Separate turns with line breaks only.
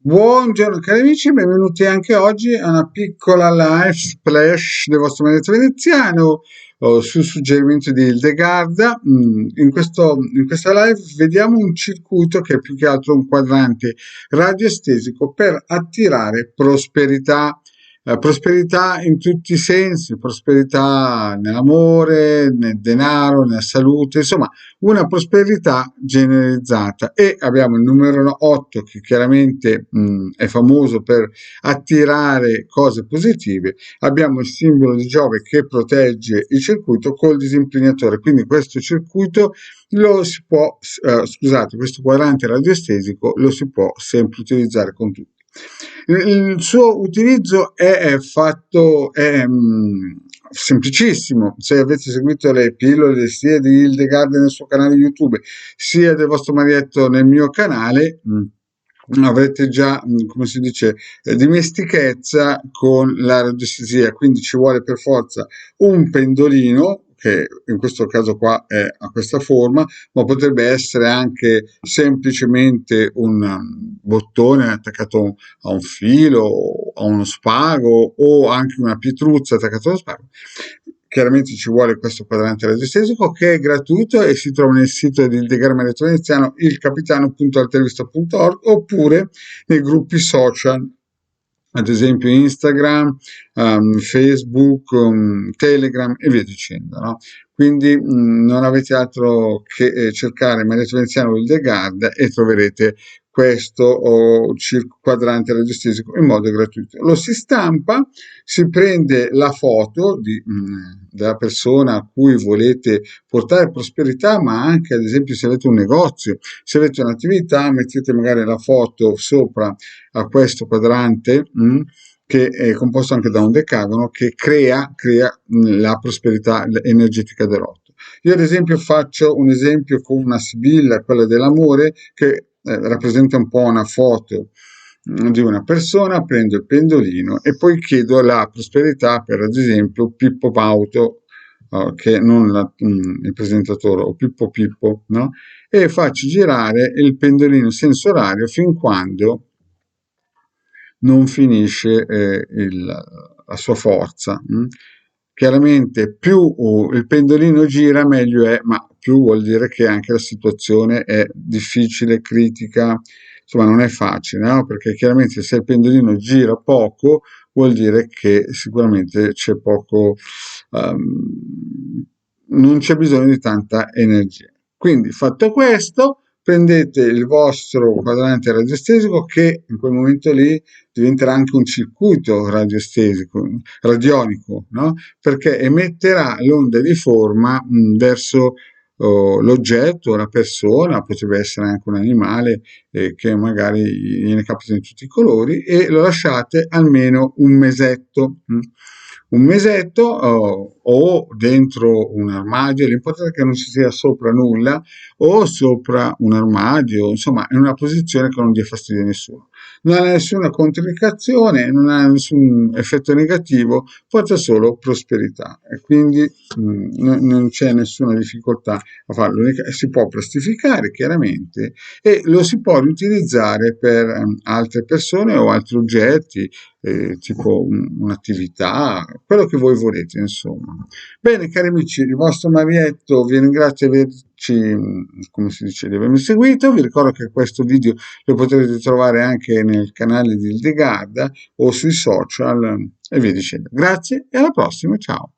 Buongiorno cari amici, benvenuti anche oggi a una piccola live splash del vostro maestro veneziano sul suggerimento di Hildegarda. In questa live vediamo un circuito che è più che altro un quadrante radioestesico per attirare prosperità. Prosperità in tutti i sensi, prosperità nell'amore, nel denaro, nella salute, insomma una prosperità generalizzata. E abbiamo il numero 8 che chiaramente è famoso per attirare cose positive. Abbiamo il simbolo di Giove che protegge il circuito col disinclinatore, quindi questo circuito lo si può, scusate, questo quadrante radioestesico lo si può sempre utilizzare con tutti. Il suo utilizzo è semplicissimo. Se avete seguito le pillole sia di Hildegarda nel suo canale YouTube sia del vostro marietto nel mio canale, avrete già, come si dice, dimestichezza con la radiestesia, quindi ci vuole per forza un pendolino che in questo caso qua è a questa forma, ma potrebbe essere anche semplicemente un bottone attaccato a un filo, a uno spago o anche una pietruzza attaccata allo spago. Chiaramente ci vuole questo quadrante radiostesico che è gratuito e si trova nel sito di Hildegarda Marietto Veneziano, ilcapitano.altervista.org, oppure nei gruppi social, ad esempio Instagram, Facebook, Telegram e via dicendo, no? Quindi non avete altro che cercare Marietto Veneziano o Hildegarda e troverete questo quadrante radiostesico in modo gratuito. Lo si stampa, si prende la foto della persona a cui volete portare prosperità, ma anche ad esempio se avete un negozio, se avete un'attività, mettete magari la foto sopra a questo quadrante che è composto anche da un decagono che crea la prosperità energetica dell'otto. Io ad esempio faccio un esempio con una sibilla, quella dell'amore, che rappresenta un po' una foto di una persona, prendo il pendolino e poi chiedo la prosperità per ad esempio Pippo Baudo, che non il presentatore, o Pippo, no? E faccio girare il pendolino sensorario fin quando non finisce la sua forza. Chiaramente più il pendolino gira meglio è, ma più vuol dire che anche la situazione è difficile, critica, insomma non è facile, no? Perché chiaramente se il pendolino gira poco vuol dire che sicuramente c'è poco, non c'è bisogno di tanta energia. Quindi fatto questo, prendete il vostro quadrante radiostesico che in quel momento lì diventerà anche un circuito radiostesico, radionico, no? Perché emetterà l'onda di forma verso l'oggetto, la persona, potrebbe essere anche un animale che magari gliene capita in tutti i colori e lo lasciate almeno un mesetto. Un mesetto o dentro un armadio, l'importante è che non ci sia sopra nulla o sopra un armadio, insomma in una posizione che non dia fastidio a nessuno. Non ha nessuna controindicazione, non ha nessun effetto negativo, porta solo prosperità e quindi non c'è nessuna difficoltà a farlo. Si può plastificare chiaramente e lo si può riutilizzare per altre persone o altri oggetti, tipo un'attività, quello che voi volete, insomma. Bene, cari amici, il vostro Marietto vi ringrazio di averci, come si dice, di avermi seguito. Vi ricordo che questo video lo potrete trovare anche nel canale di Hildegarda o sui social e via dicendo. Grazie e alla prossima, ciao!